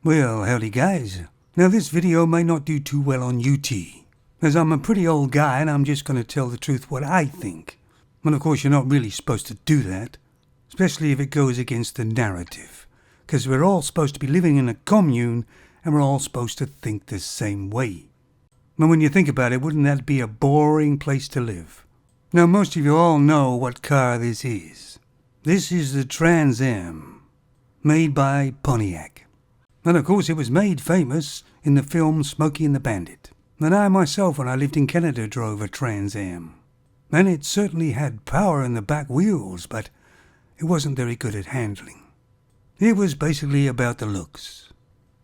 Well, howdy guys. Now this video may not do too well on UT, as I'm a pretty old guy and I'm just going to tell the truth what I think. And of course you're not really supposed to do that, especially if it goes against the narrative, because we're all supposed to be living in a commune and we're all supposed to think the same way. And when you think about it, wouldn't that be a boring place to live? Now most of you all know what car this is. This is the Trans Am, made by Pontiac. And of course it was made famous in the film Smokey and the Bandit. And I myself, when I lived in Canada, drove a Trans Am. And it certainly had power in the back wheels, but it wasn't very good at handling. It was basically about the looks.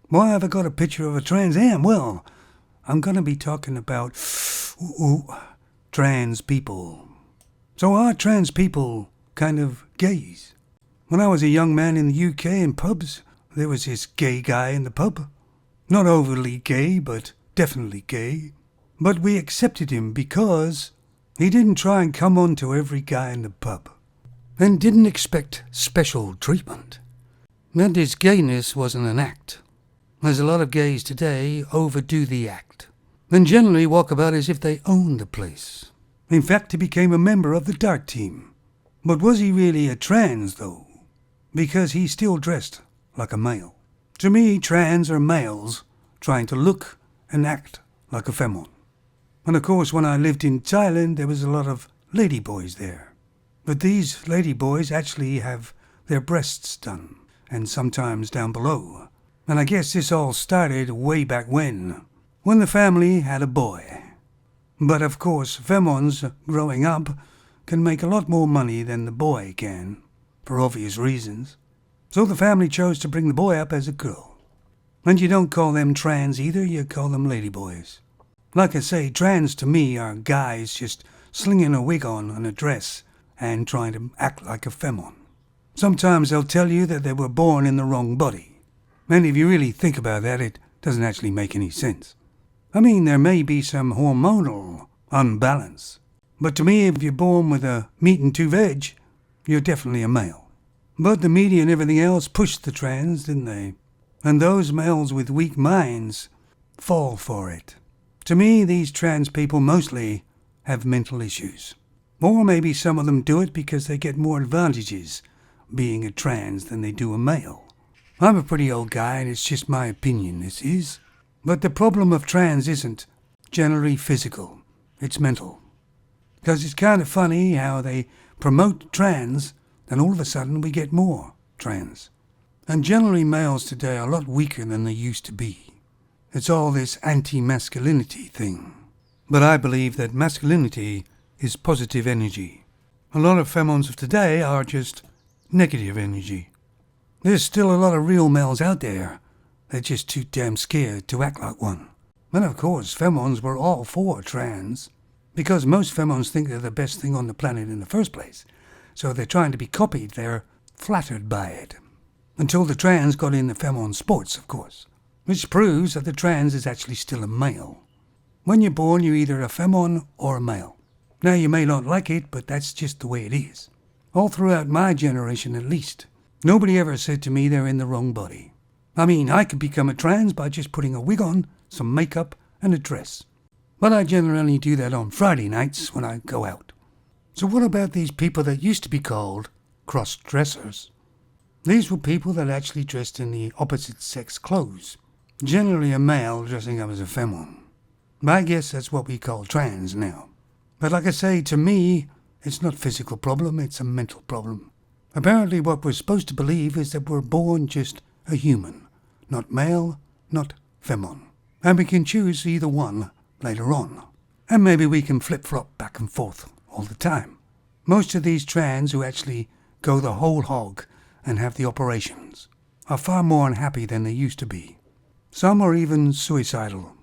Why have I got a picture of a Trans Am? Well, I'm going to be talking about trans people. So are trans people kind of gays? When I was a young man in the UK in pubs, there was this gay guy in the pub. Not overly gay, but definitely gay. But we accepted him because he didn't try and come on to every guy in the pub, and didn't expect special treatment. And his gayness wasn't an act, as a lot of gays today overdo the act, and generally walk about as if they owned the place. In fact, he became a member of the dart team. But was he really a trans, though? Because he still dressed like a male. To me, trans are males trying to look and act like a femon. And of course, when I lived in Thailand, there was a lot of ladyboys there. But these ladyboys actually have their breasts done, and sometimes down below. And I guess this all started way back when the family had a boy. But of course, femons growing up can make a lot more money than the boy can, for obvious reasons. So the family chose to bring the boy up as a girl. And you don't call them trans either, you call them ladyboys. Like I say, trans to me are guys just slinging a wig on and a dress and trying to act like a femon. Sometimes they'll tell you that they were born in the wrong body. And if you really think about that, it doesn't actually make any sense. I mean, there may be some hormonal unbalance, but to me, if you're born with a meat and two veg, you're definitely a male. But the media and everything else pushed the trans, didn't they? And those males with weak minds fall for it. To me, these trans people mostly have mental issues. Or maybe some of them do it because they get more advantages being a trans than they do a male. I'm a pretty old guy and it's just my opinion, this is. But the problem of trans isn't generally physical, it's mental. Because it's kind of funny how they promote trans, and all of a sudden we get more trans. And generally males today are a lot weaker than they used to be. It's all this anti-masculinity thing. But I believe that masculinity is positive energy. A lot of femons of today are just negative energy. There's still a lot of real males out there. They're just too damn scared to act like one. And of course, femons were all for trans, because most femons think they're the best thing on the planet in the first place. So they're trying to be copied, they're flattered by it. Until the trans got in the femon sports, of course. Which proves that the trans is actually still a male. When you're born, you're either a femon or a male. Now, you may not like it, but that's just the way it is. All throughout my generation, at least, nobody ever said to me they're in the wrong body. I mean, I could become a trans by just putting a wig on, some makeup, and a dress. But I generally do that on Friday nights when I go out. So what about these people that used to be called cross-dressers? These were people that actually dressed in the opposite sex clothes. Generally a male dressing up as a femon. I guess that's what we call trans now. But like I say, to me, it's not a physical problem, it's a mental problem. Apparently what we're supposed to believe is that we're born just a human. Not male, not femon. And we can choose either one later on. And maybe we can flip-flop back and forth all the time. Most of these trans who actually go the whole hog and have the operations are far more unhappy than they used to be. Some are even suicidal.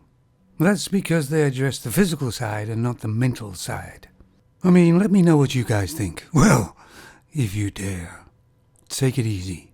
That's because they address the physical side and not the mental side. I mean, let me know what you guys think. Well, if you dare. Take it easy.